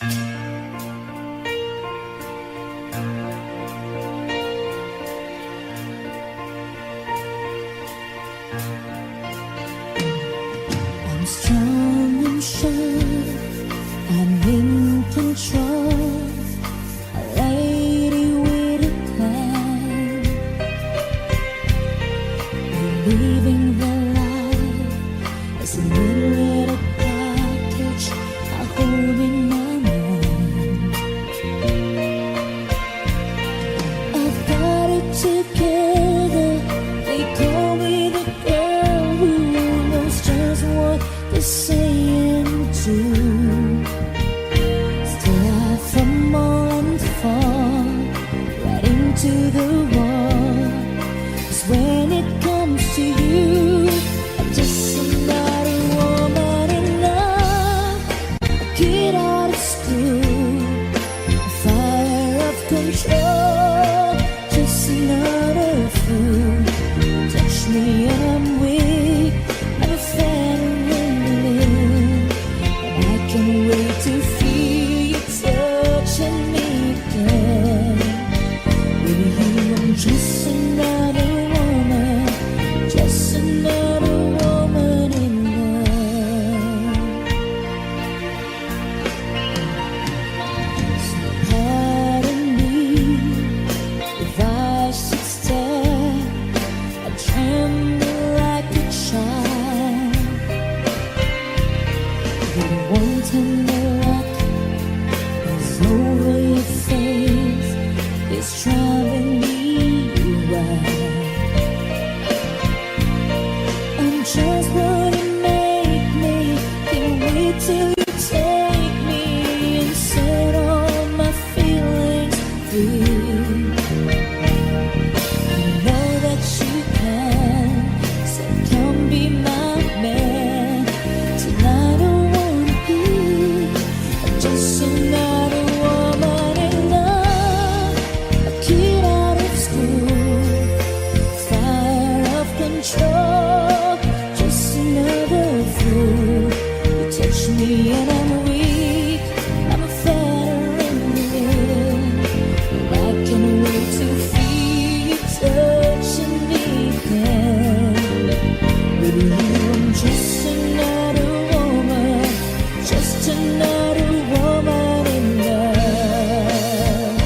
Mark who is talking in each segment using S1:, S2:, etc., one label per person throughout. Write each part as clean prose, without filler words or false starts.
S1: I'm strong and sure, I'm in control, a lady with a plan, believing the life is a little package I hold in my mind. I've got it together, they call me the girl who knows just what they're saying too. Still I fumble and fall right into the wall. 'Cause when it comes to you, I'm just another woman in love, a kid out of school, a fire of control, just another fool. Touch me and I'm weak, I'm a feeling, and I can't wait to feel you touching me again. With you I'm just another woman, just another woman in love. So pardon me if I should stare, I tremble like a child. The one tender look is over your face, it's driving me wild. I'm just what you make me, can't wait till you take me and set all my feelings free. I know that you can, so come be my man. Tonight I wanna be just another woman in love, a kid out of school, fire of control, just another fool. You touch me and I'm weak, I'm a veteran, and I can't wait to feel you touching me again. With you I'm just another woman, just another woman in love,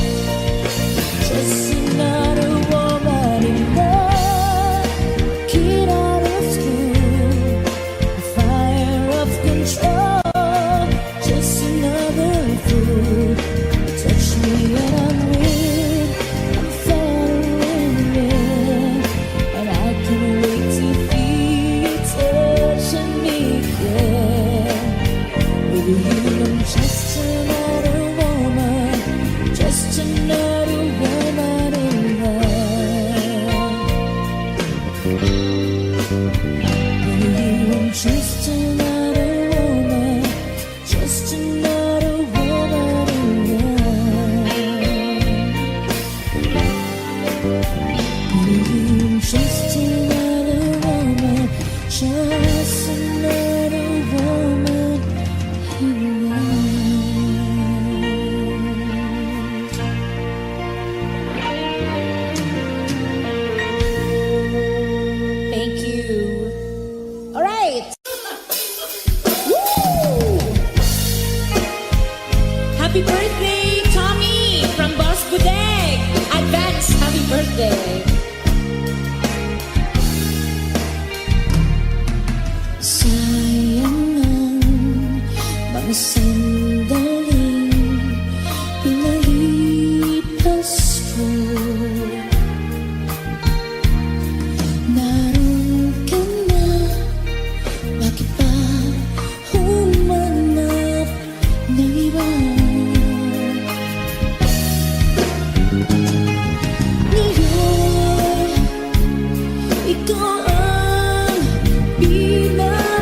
S1: just another woman in love, kid out of school, a fire of control, just another fool. Touch me and I'm weak, I'm falling, and I can't wait to feel you touching me again. With you I'm just another woman, just another woman in love. With you I'm just another woman, just another woman in love. With you I'm just another woman, just another woman in love.
S2: Thank you. All right. Woo! Happy birthday, Tommy, from Boss Budeg. Advance happy birthday.
S1: Sayang ang mga sandaling pinalipas ko. Naroon ka na, bakit pa humanap ng iba? Ngayon, ikaw ang pinapangarap.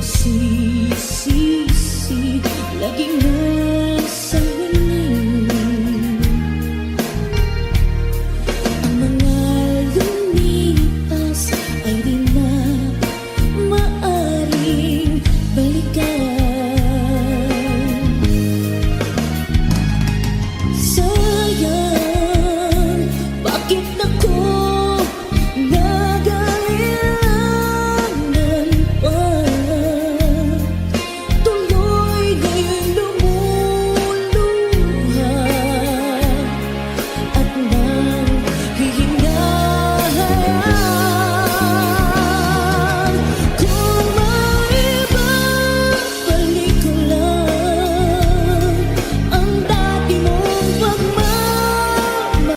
S1: nagsisisi, laging nasa huli. Ang mga lumipas ay di na maaring balikan. Sayang, bakit ako nag-alilangan pa? Tuloy na'y lumuluha at nanghihingahan. Kung maibabalik ko lang ang dati mong pagmamahal,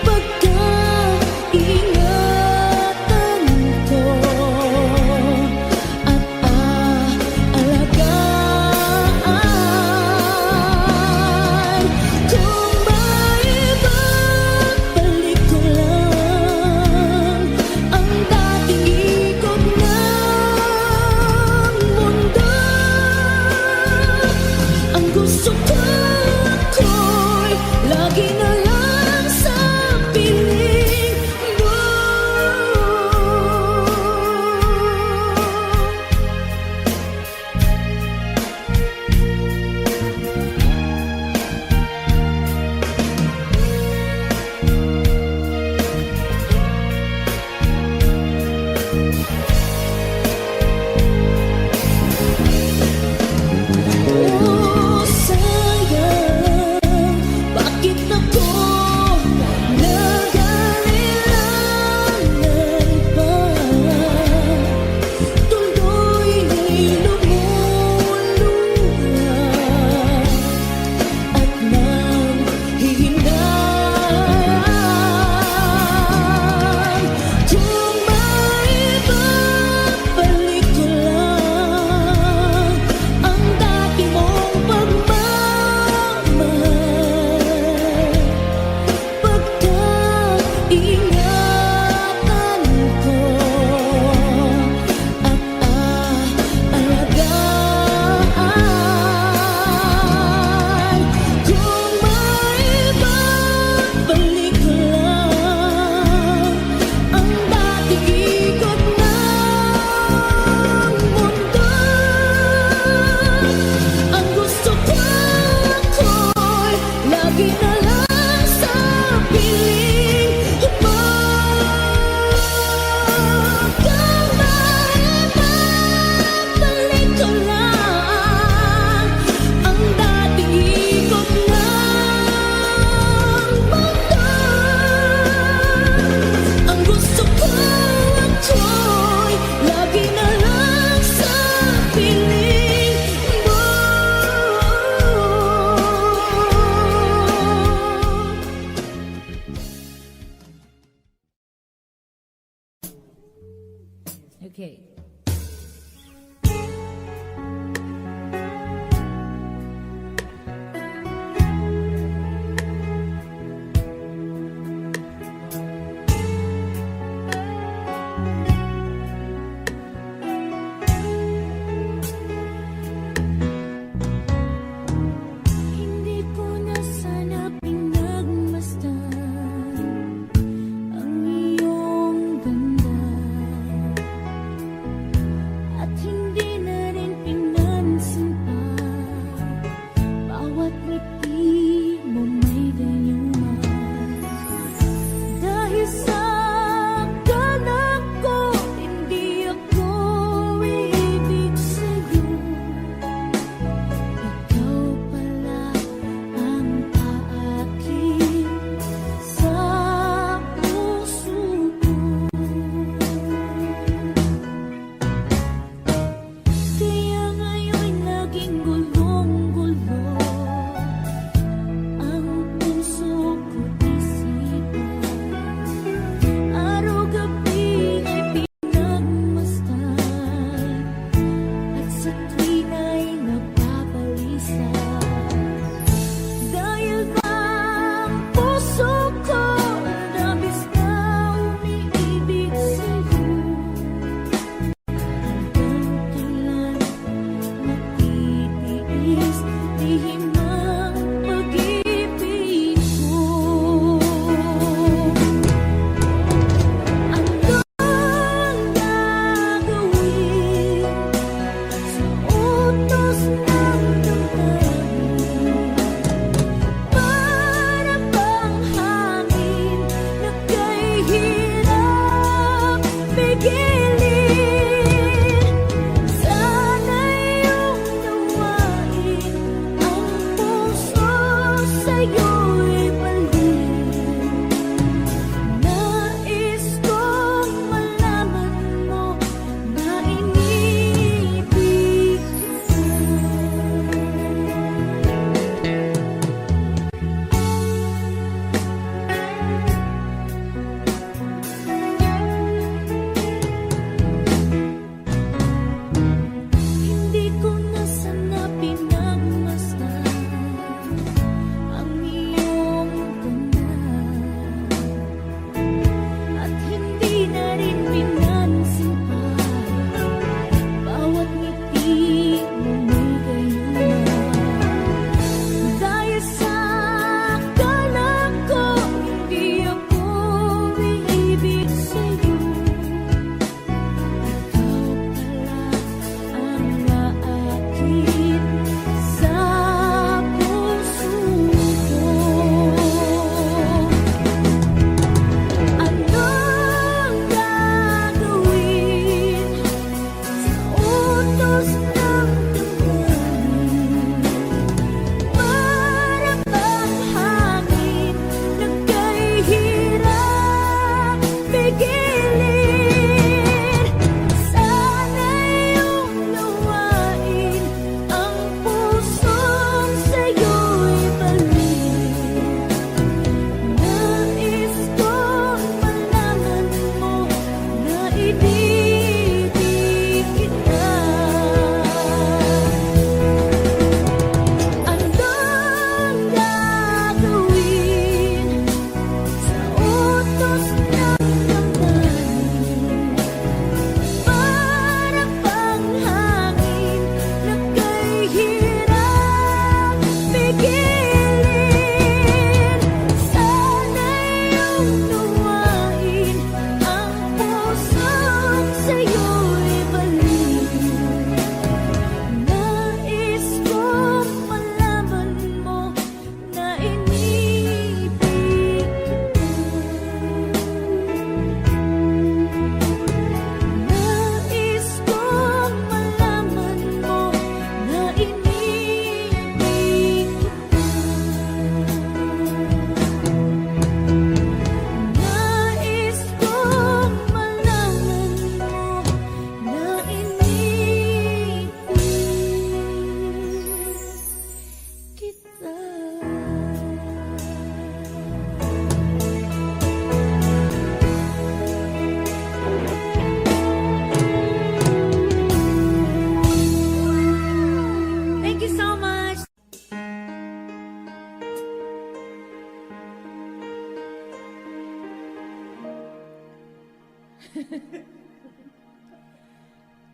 S1: pagkaingatan ko at aalagaan. Kung maibabalik ko lang ang dating ikot ng mundo, ang gusto ko ako'y lagi na lang sa piling mo. Oh, sayang, bakit ako nag-alilangan pa? Tuloy na'y lumuluha at nanghihingahan. Kung maibabalik ko lang ang dati mong pagmamahal, pagkaingatan ko at aalagaan. Kung maibabalik ko lang ang dating ikot ng mundo, ang gusto ko ako'y lagi na lang sa piling mo. Kung maibabalik ko lang ang dating ikot ng mundo, ang gusto ko ako'y lagi na lang sa piling mo.
S2: Okay.
S1: Hindi ko na sana pinagmasdan ang iyong ganda.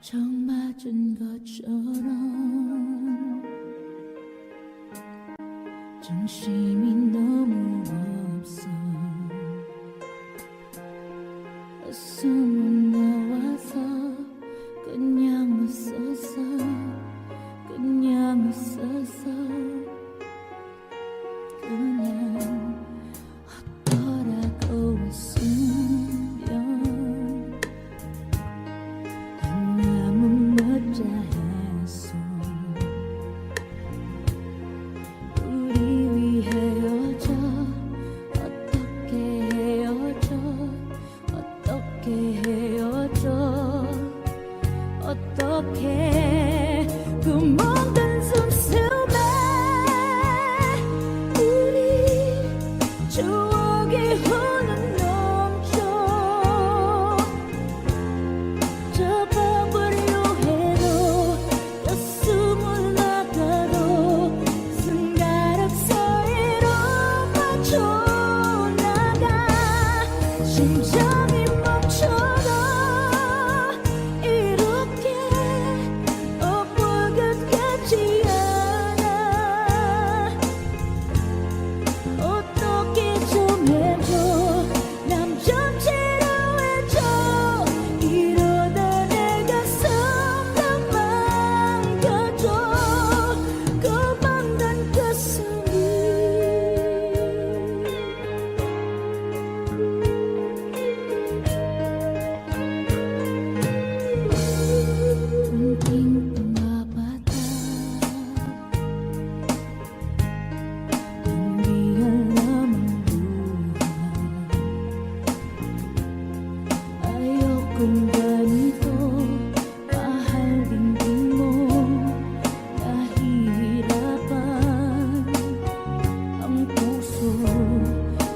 S1: 정 맞은 것처럼 정신이 너무 없어. 숨은 나와서 그냥 웃었어. 그냥 웃었어. 그냥 어떠라고 웃으면 너무 멋져했어. 우리 위 헤어져. 어떻게 헤어져. 어떻게 헤어져. 어떻게 그 모든 숨숨에 우리 추억이 흘러넘쳐. 접어보려 해도 가슴을 나가도 손가락 사이로 빠져나가. 심장이 멈춰도 이렇게 엎어가지 않아. 어떻게 좀 해줘. 남 좀 지루해져. 이러다 내 가슴도 망가져. 고만난 가슴이 빙빙 바다 연기가 남은 아요 공간이도 마할린 빙모 나히라반 angpuso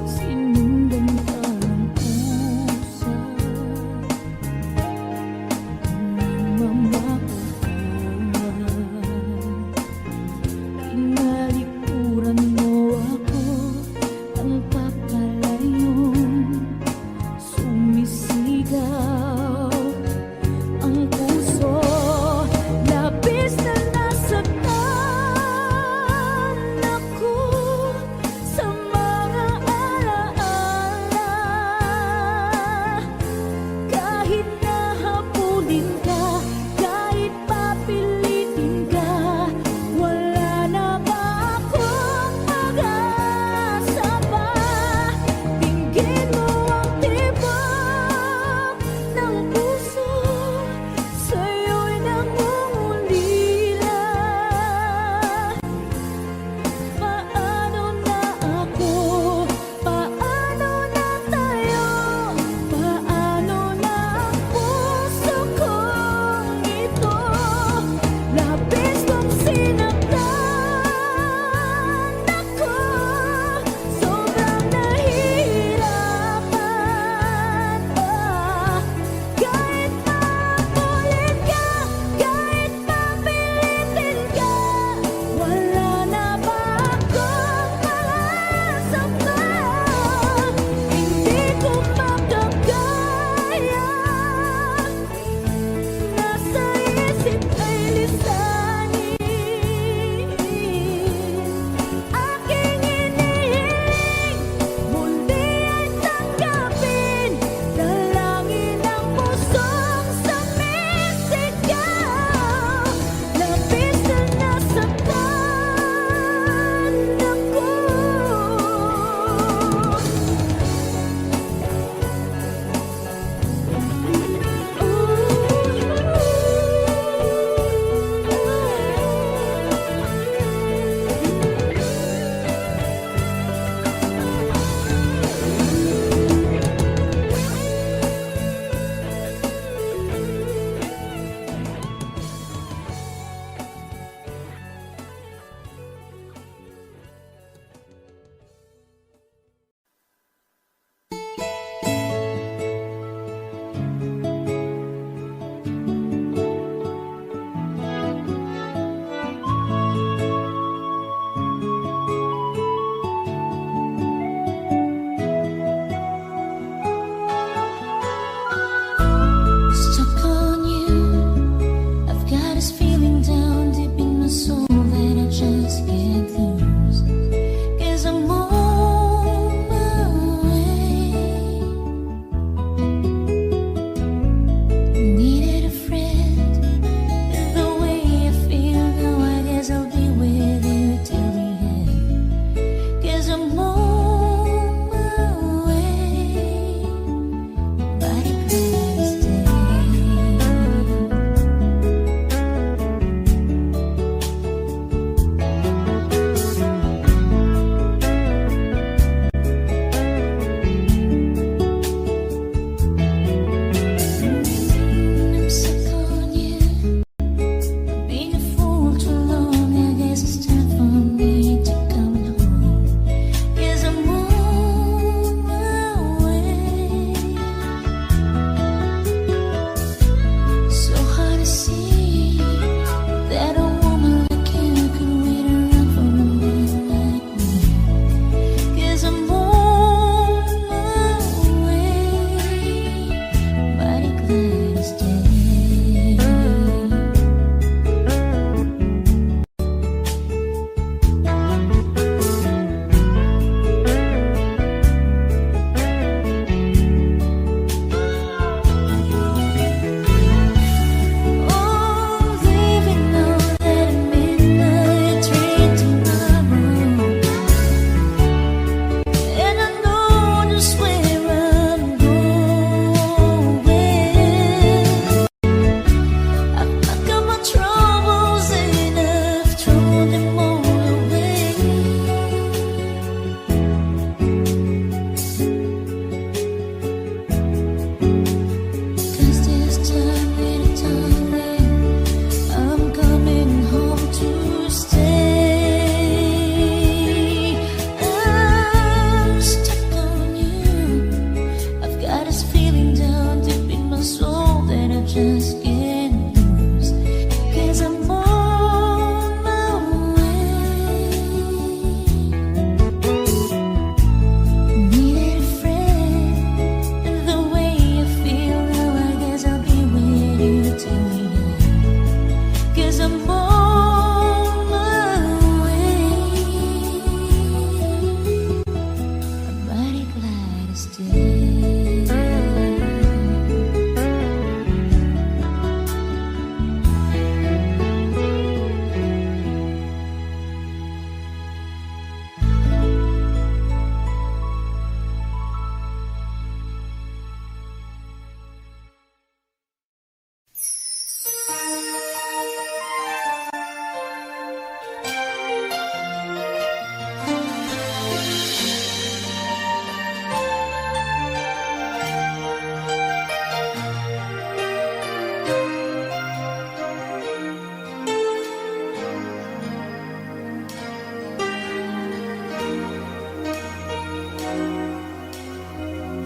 S1: sinundan ka ng pusa. Tinalikuran mo ako, ang papalayong sumisigaw.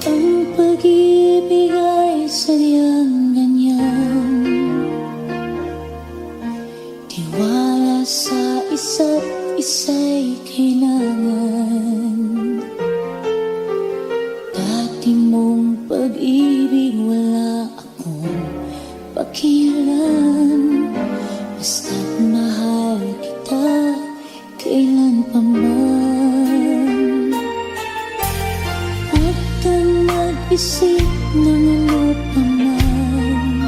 S1: Ang pag-ibig ay sadyang ganyan, tiwala sa isa't isa'y kailangan. Dati mong pag-ibig wala akong pakialam, basta't mahal kita kailan pa man. Huwag kang mag-isip ng ano pa man,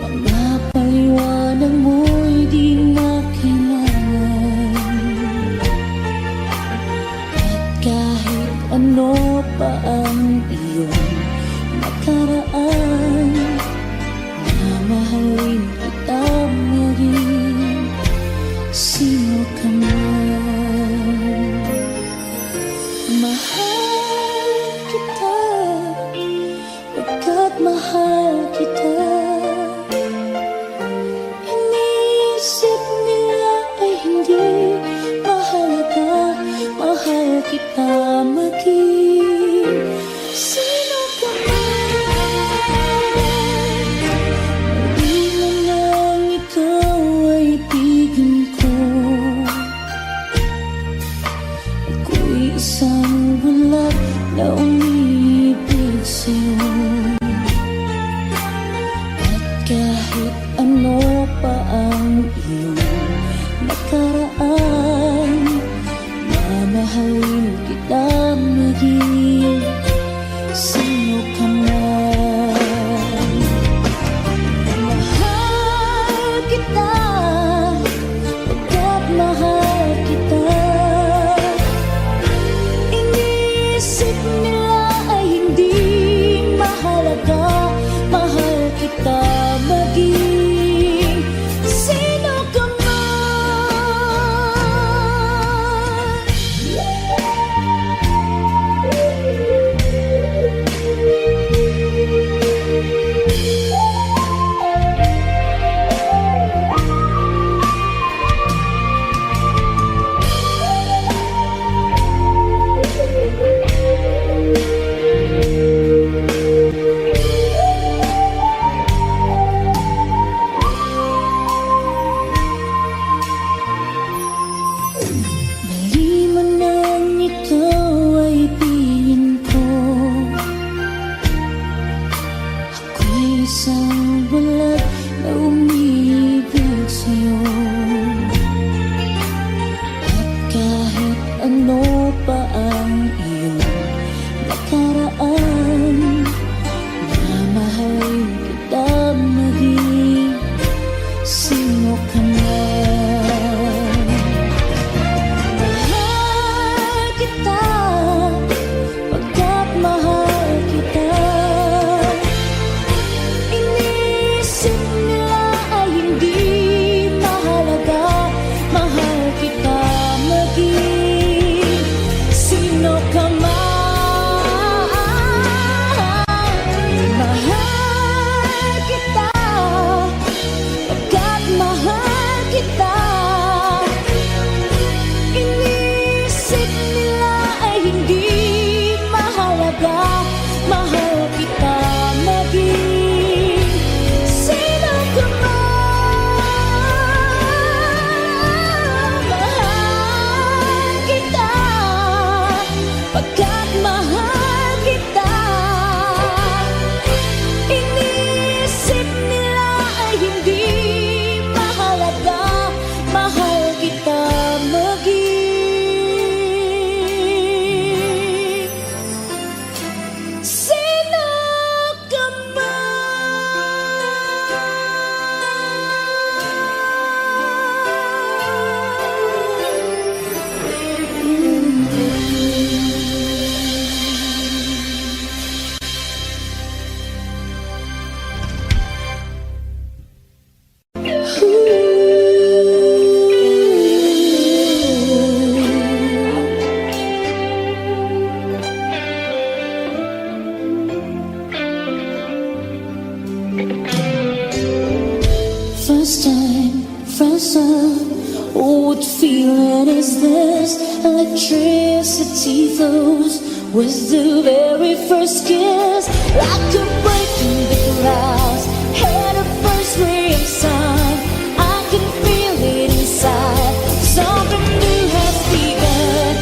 S1: mga paliwanag mo'y di na kailangan. At kahit ano pa ang iyong nakaraan, mamahalin kita maging sino ka man. Mahal kita, pagkat mahal kita. Iniisip nila ay hindi mahalaga, mahal kita maging sino ka man. Di mo nang ikaw ay ibigin ko, ako'y isang bulag na umiibig sa'yo. At kahit ano pa ang iyong nakaraan, mamahalin kita maging sino ka man. Mahal kita, pagkat mahal kita. Iniisip nila ay hindi mahalaga, mahal kita maging sino ka Mali mo nang ikaw ay ibigin ko, ako'y isang bulag na umiibig sa'yo. At kahit ano pa ang iyong nakaraan, mamahalin kita maging sino ka man. Mahal kita, pagkat mahal kita. Iniisip nila ay hindi mahalaga, mahal kita maging sino ka man. sun. Oh, what feeling is this? Electricity flows with the very first kiss, like a break in the clouds. Had a first ray of sun. I can feel it inside. Something new has begun,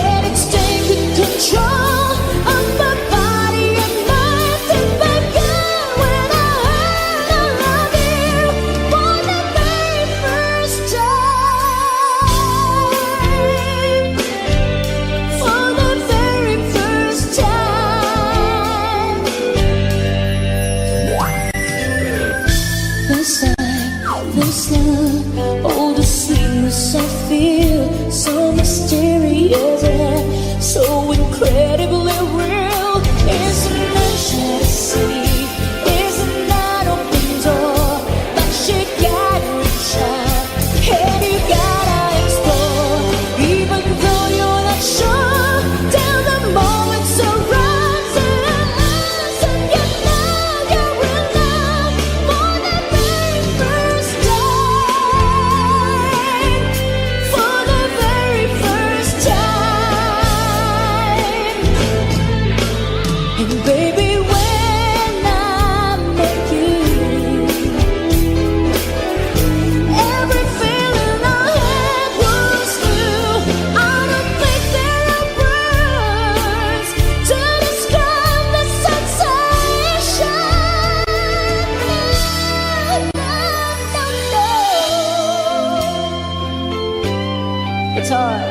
S1: and it's taking control of my body and mind. And began when I heard I love you for the very first time. For the very first time. This love, oh, the sweetness I feel, so mysterious and so incredibly real. It's an ocean to see, it's an open door, but you gotta reach out, and you gotta explore. Even though you're not sure, till the moment surrounds us, and you know you're in love for the very first time. For the very first time. And baby, when I met you, every feeling I had was new. I don't think there are words to describe the sensation. No. It's hard.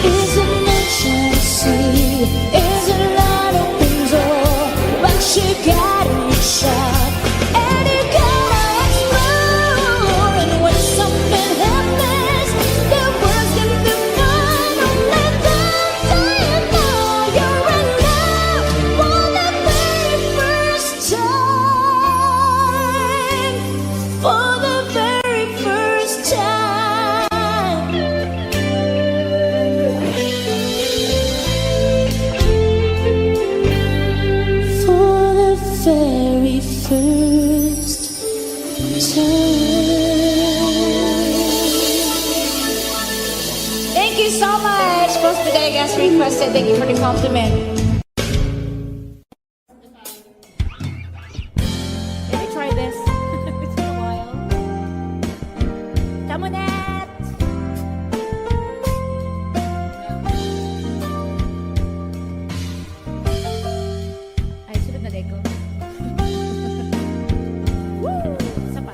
S1: Is it nature to see? Is it light open door? But you gotta reach out, and you gotta explore. And when something happens, the words can be mine. Only then do you know you're in love for the very first time. For the very first time. For the very first time.
S2: Thank you so much, Boss Bodega, as requested. Thank you for the compliment. Let me try this. It's been a while. Kamunet! Ay, sunod na deko. Woo! Isa pa.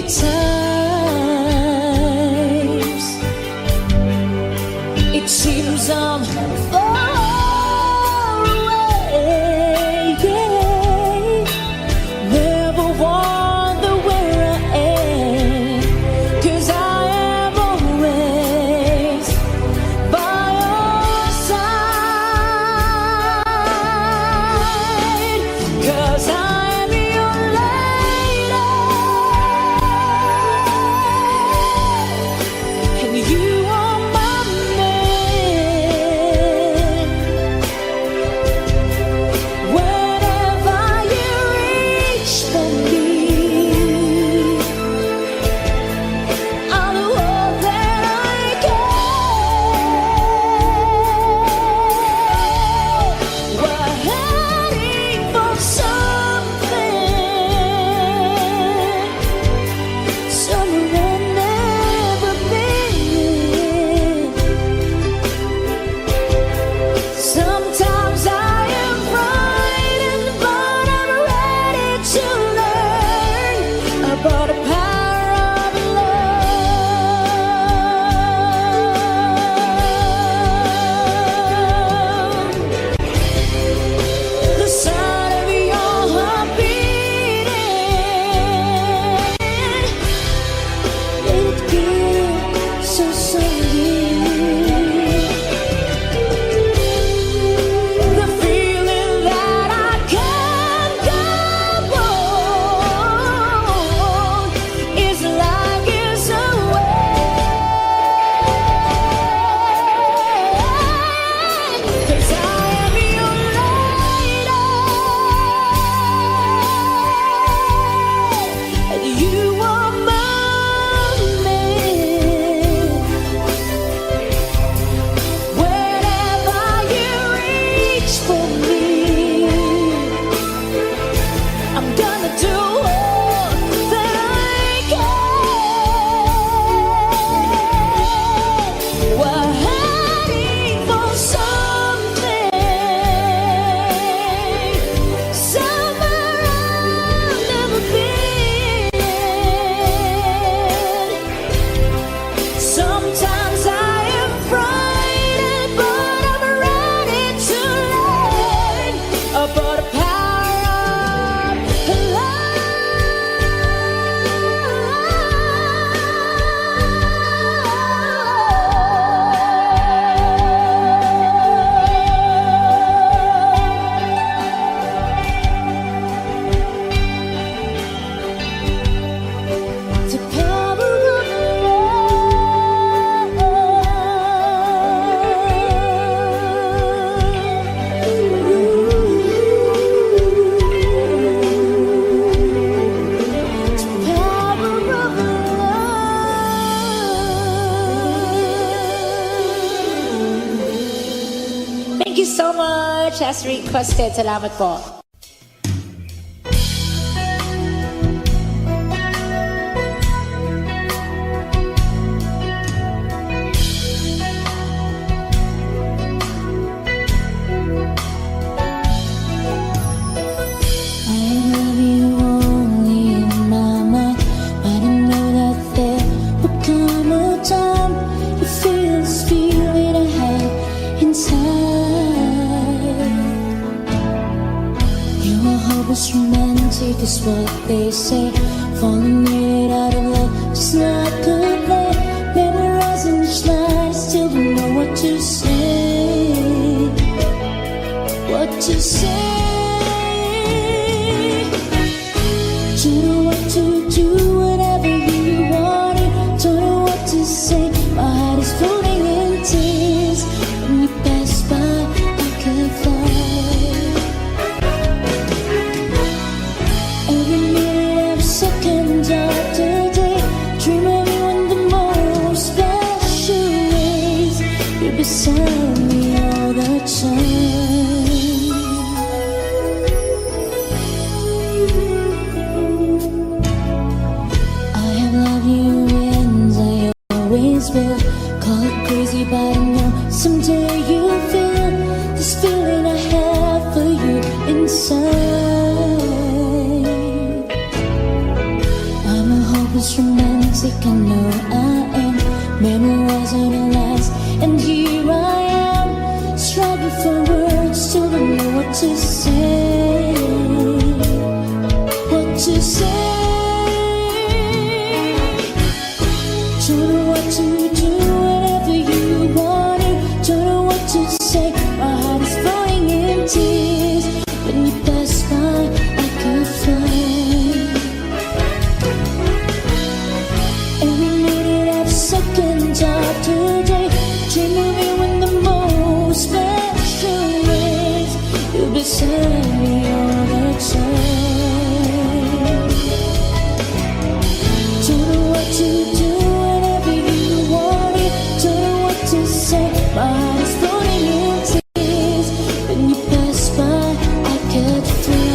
S1: times it seems I'm far away, yeah. Never wonder where I am, 'cause I am always by your side, 'cause I am your lady, and you are my man. Whenever you reach for me, I'll do all that I can. We're heading for something, somewhere I've never been. Sometimes I am frightened, but I'm ready to learn about the power of love. The sound of your heart beating, let it get so sweet. The feeling that I can't go on is like it's away, 'cause I am your lady, and you are my man. Whenever you reach for me, I'm gonna do all that I can. We're heading for something, somewhere I've never been. Sometimes I am frightened, but I'm ready to learn about the power of love. The power of
S2: Thank you so much. As requested. Salamat po.
S1: I love you only in my mind, but I know that there will come a time you feel this feeling I have inside. You are hopeless romantic is what they say, falling right out of love just like a play. Memorizing each line, still don't know what to say, what to say. Don't know what to do, whatever you want it. Don't know what to say, my heart is floating in tears. When you pass by, I can fly. Every minute, every second of the day, dream of you in the most special ways. You're beside me all the time. Will call it crazy, but I know someday you'll feel this feeling I have for you inside. I'm a hopeless sick, I know I am memorizing the lines, and here I am struggling for words, still don't know what to say, what to say. Don't know what to do whenever you want it. Don't know what to say. My heart is falling in tears. When you pass by, I could fly. Every minute, every second of the day, dream of you in the most special ways. You're beside me all the time. Don't know what to do whenever you want it. Don't know what to say. My heart is floating in tears. When you pass by, I could fly.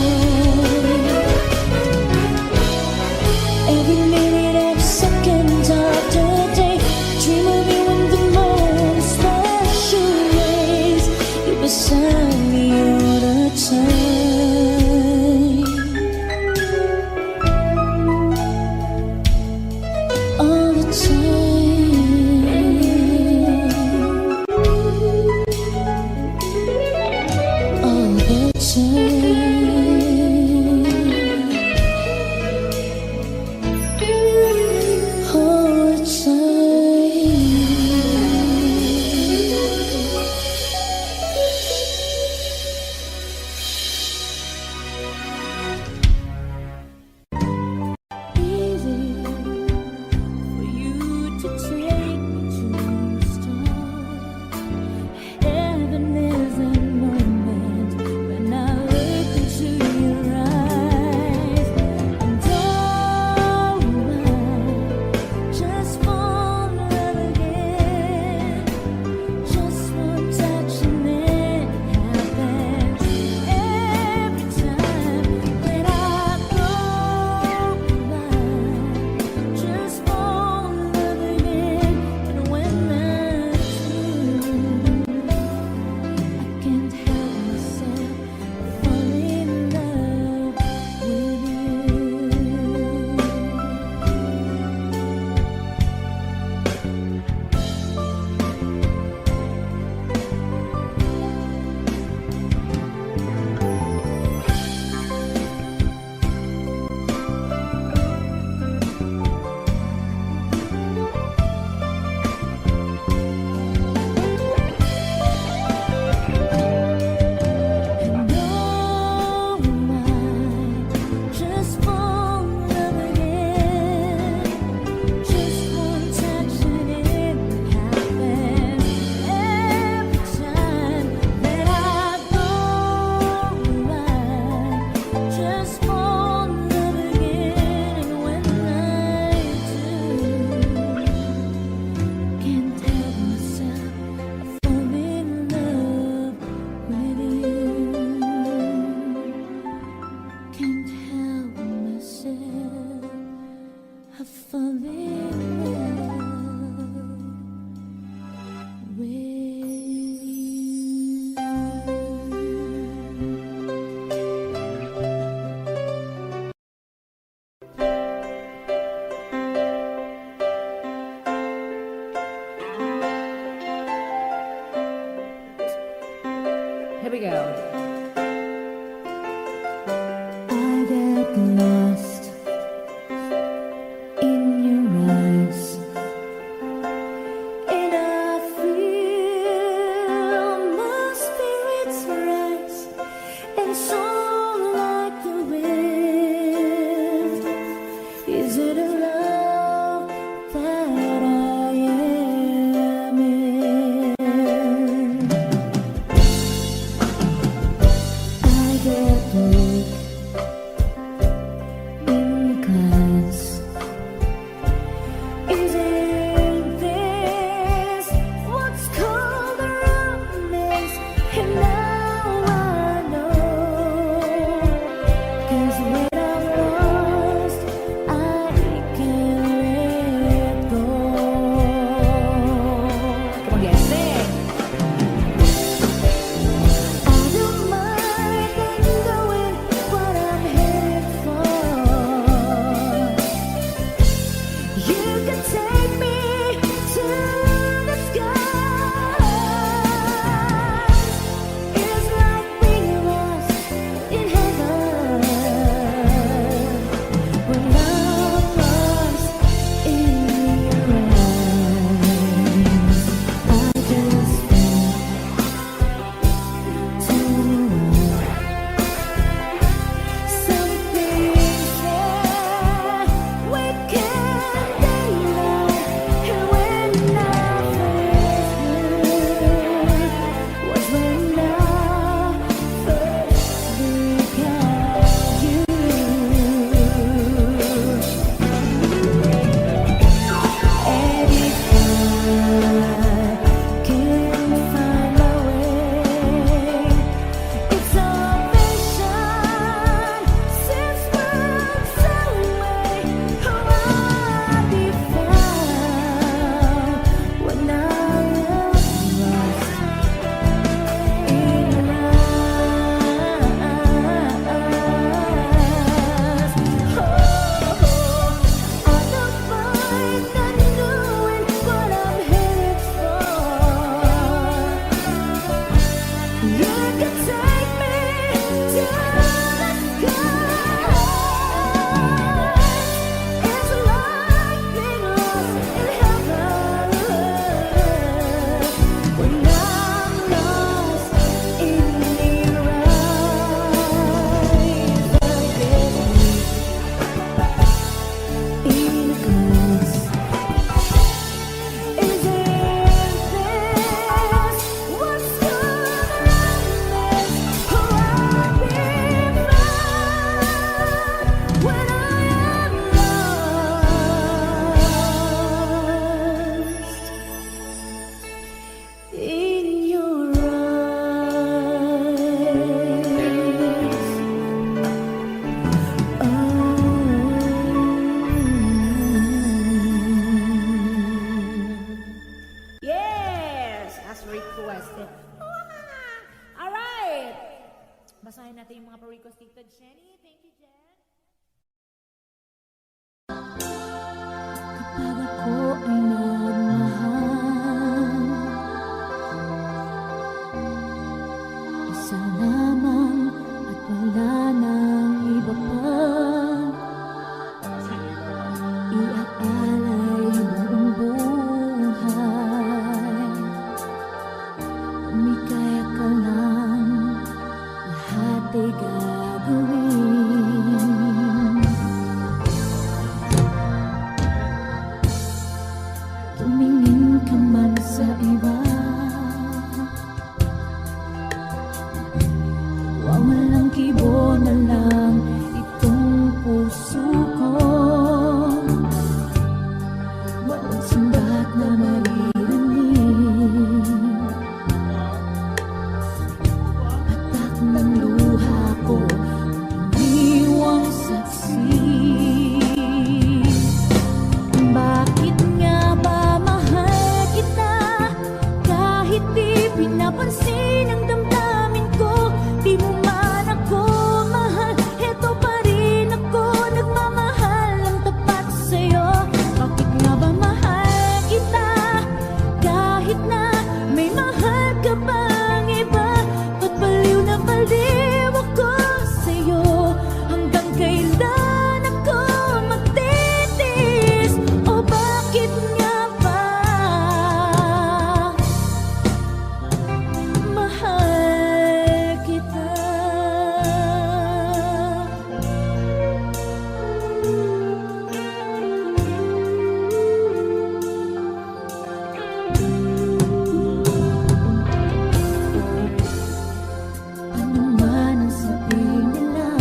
S1: Every minute, every second of the day, dream of you in the most special ways. You're beside me all the time. All the time. All the time. All the time. Easy for you to take me to the start. Heaven is a moment when I look into your eyes, and oh, I just fall in love again. Just one touch and it happens every time when I go by. Just fall in love again, and when I do, I can't help myself falling in love with you. And oh, I just fall in love again. Just one touch and it happens every time that I go by. Just fall in love again, and when I do, can't help myself, I fall in love with you. Can't help myself, I fall in love with you.
S2: Here we go.
S1: I get lost in your eyes, and I feel my spirits rise, and so like the wind. Is it a love that I am in? I get weak in the class. Isn't this what's called a romance? And now I know
S2: basahin natin yung mga pa-request dito. Jenny, thank you, Jen.
S1: Kapag ako ay nagmahal, isa lamang at wala nang iba pa. Iaalay buong buhay, umikaya ka lang, lahat ay gagawin. Tumingin ka man sa iba, wawalang kibo na lang itong puso ko. Walang sumbat na maririnig, patak ng luha ko, iniwang saksi. Bakit nga ba mahal kita, kahit di pinapansin ang damdamin ko? Di mo man ako mahal, eto pa rin ako, nagmamahal ng tapat sa'yo. Bakit nga ba mahal kita, kahit na may mahal ka bang iba? Ba't baliw na baliw ako sa'yo? Hanggang kailan ako magtitiis? O bakit nga ba mahal kita? Ano man ang sabihin nila,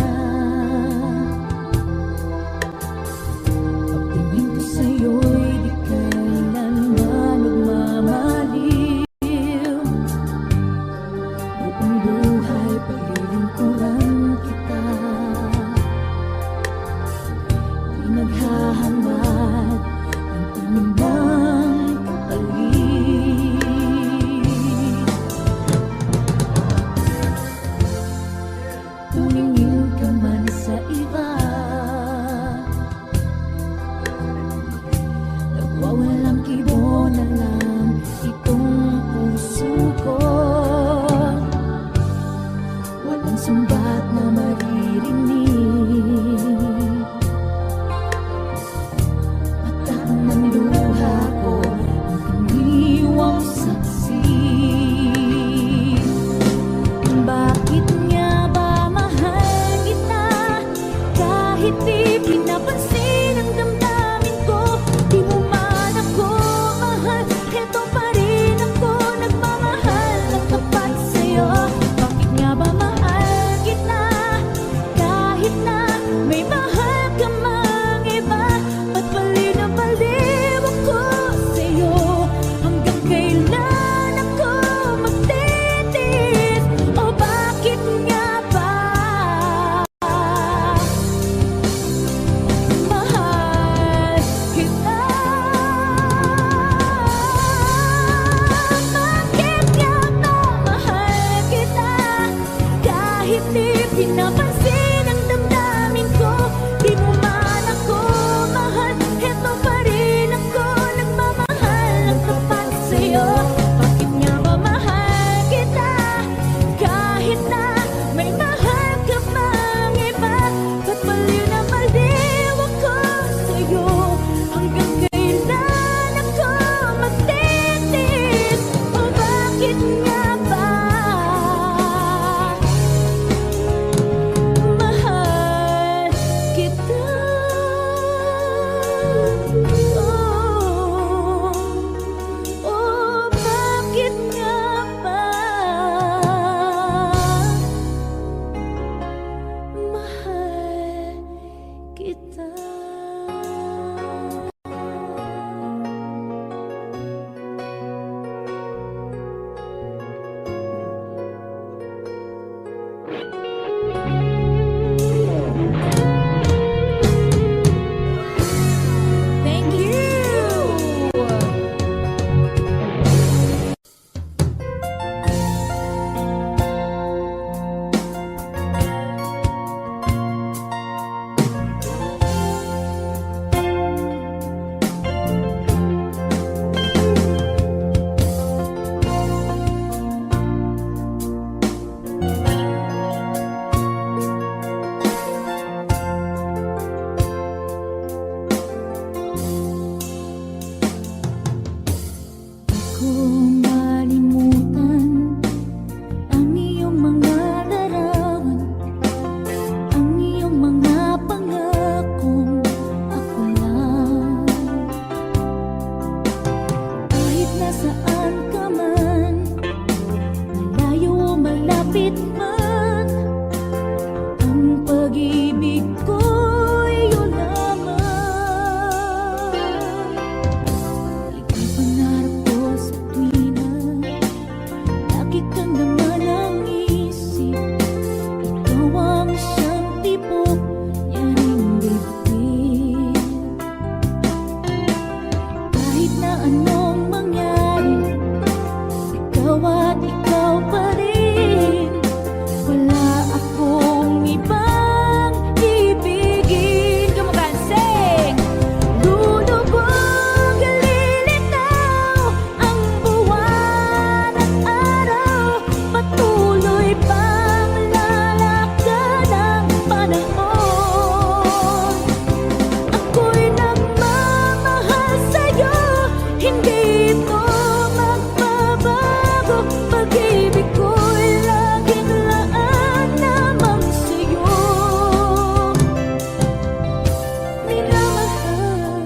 S1: pagtingin ko sa'yo'y di kailanman nagmamaliw. Buong buhay paglilingkuran kita, di naghahangad ng anumang kapalit. Tumingin ka man sa iba, nagwawalang kibo na lang itong puso ko. Walang sumbat na maririnig, patak ng luha ko, ang iniwang saksi. Bakit nga ba mahal kita, kahit di pinapansin ang damdamin ko? Di mo man ako mahal, eto pa rin ako, nagmamahal ng tapat sa'yo. Bakit nga ba mahal kita, kahit na may mahal ka mang iba? Ba't baliw na baliw ako sa'yo? Hanggang kailan ako magtitiis? O bakit nga ba mahal kita? Bakit nga ba mahal kita, kahit di pinapansin ang damdamin ko? Di mo man ako mahal, eto pa rin ako, nagmamahal ng tapat sa'yo. Bakit nga ba mahal kita, kahit na may mahal ka mang iba? Ba't baliw na baliw ako sa'yo? Hanggang kailan ako magtitiis? O bakit nga ba pag-ibig ko'y iyo lamang. Ika'y pangarap ko sa tuwina, lagi kang naman ang isip. Ikaw ang siyang tipo niyan dibdib. Kahit na anong mangyari, ikaw at ikaw pa rin. Wala akong ibang ibigin. Come on, sing! Lulubog, lilitaw ang buwan at araw. Patuloy pang lalakad ang panahon. Ako'y nagmamahal sa'yo, hindi ito magbabago. Pag-ibig ko'y laging laan lamang sa'yo. Minamahal,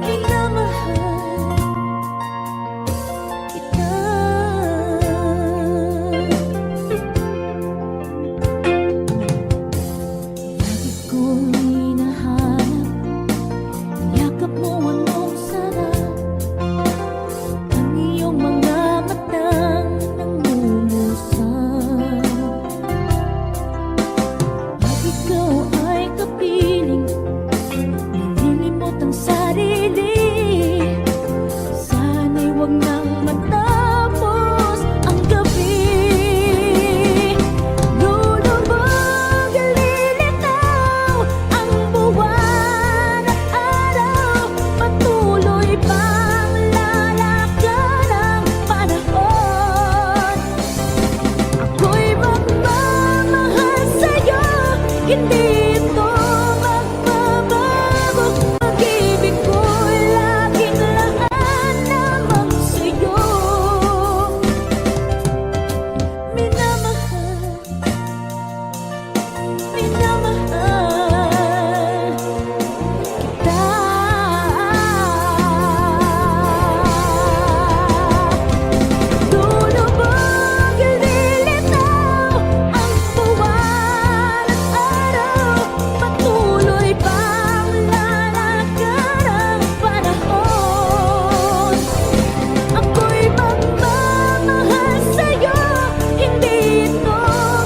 S1: minamahal kita. Lagi kong hinahanap, yakap mo anong sarap. Ang iyong mga matang nangungusap. Pag ikaw ay kapiling, nalilimot ang sarili. Sana'y wag nang matapos ang gabi. Lulubog, lilitaw ang buwan at araw. Patuloy pang lalakad ang panahon. Ako'y magmamahal sa'yo, hindi ito magbabago. Pag-ibig ko'y laging laan lamang sa'yo. Minamahal, minamahal kita. Lulubog, lilitaw ang buwan at araw. Patuloy pang lalakad ang panahon. Ako'y magmamahal sa'yo, hindi ito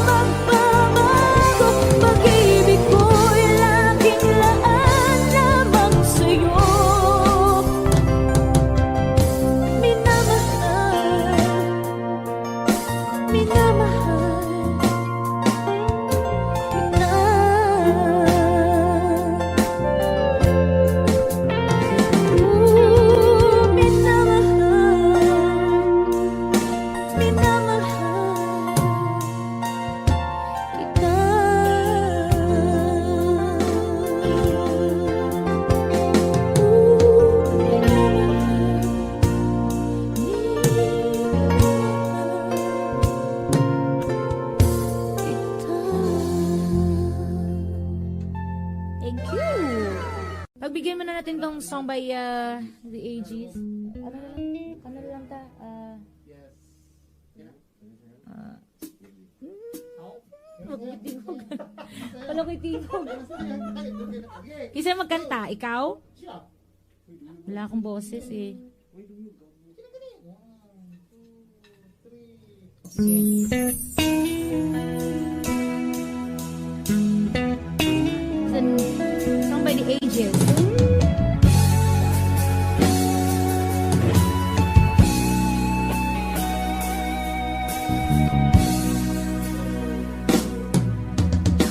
S1: magbabago. Pag-ibig ko'y laging laan lamang sa'yo. Minamahal, minamahal kita. Minamahal, minamahal kita.
S2: Thank you. Pagbigyan mo na natin tong song by The Aegis. Ano lang ta? Magtitingog. Wala ko'y tingog. Isa magkanta. Ikaw? Wala akong boses eh. Song by The Aegis.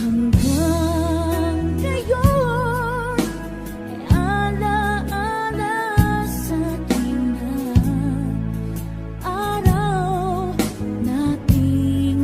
S1: Hanggang ngayon ay alaala sa akin na araw nating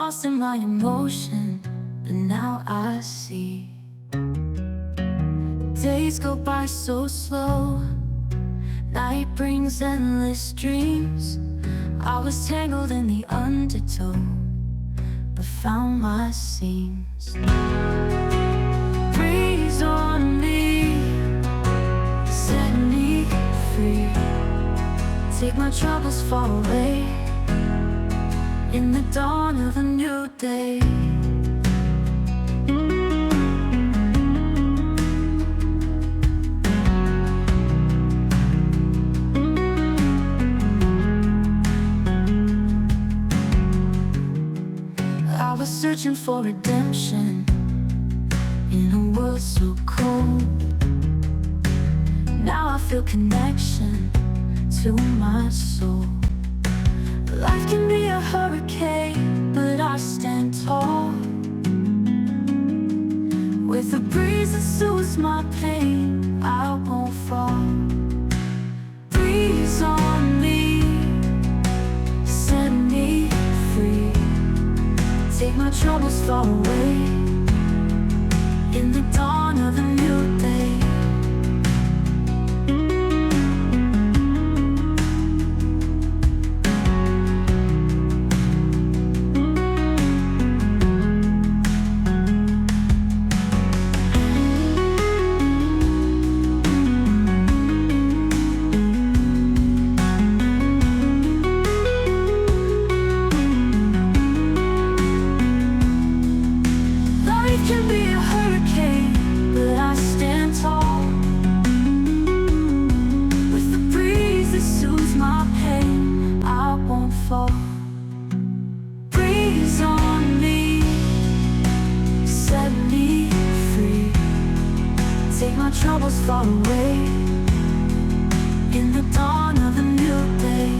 S1: lost in my emotion, but now I see. Days go by so slow, night brings endless dreams. I was tangled in the undertow, but found my seams. Breeze on me, set me free. Take my troubles far away, in the dawn of a new day. I was searching for redemption in a world so cold. Now I feel connection to my soul. Life can be a hurricane, but I stand tall. With a breeze that soothes my pain, I won't fall. Breeze on me, set me free. Take my troubles far away, in the dawn of a new day. Can be a hurricane, but I stand tall. With the breeze that soothes my pain, I won't fall. Breeze on me, set me free. Take my troubles far away, in the dawn of a new day.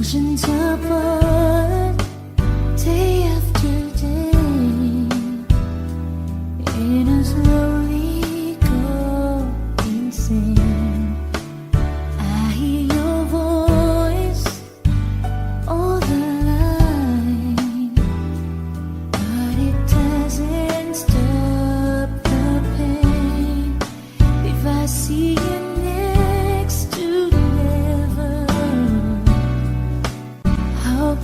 S1: oceans apart, day after day, in a slowly going sing. I hear your voice all the line, but it doesn't stop the pain. If I see you next to never, how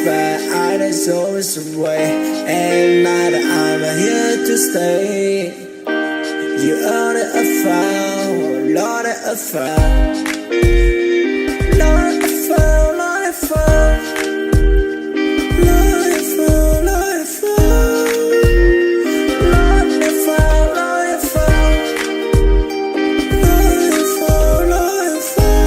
S3: but there's always a way. And now that I'm here to stay, you are the found, Lord, I found, Lord, I found, Lord, I found, Lord, I found, Lord, I found, Lord, I found, Lord, I found, Lord, I found, Lord, I found.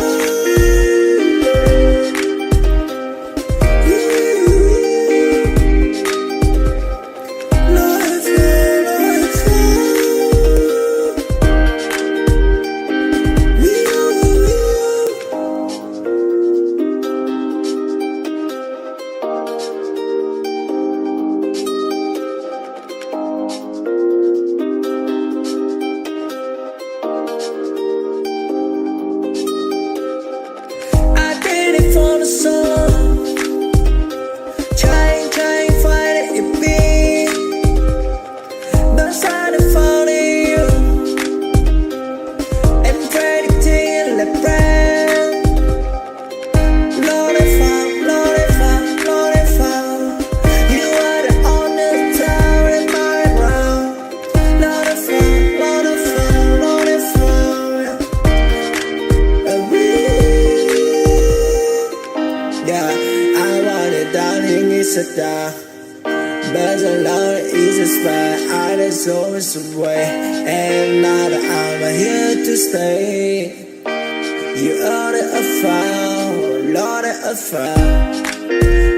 S3: I did it for the song, trying, find it, it be. But I found you, and predicting the brand. Lord, I found, Lord, I found, Lord, I found. You are the only tower in my round. Lord, I found, Lord, I found, Lord, I found. Yeah, I want it down in Isata. But the Lord is a spot, there's always a way. And now that I'm here to stay, you are the found, Lord, I found.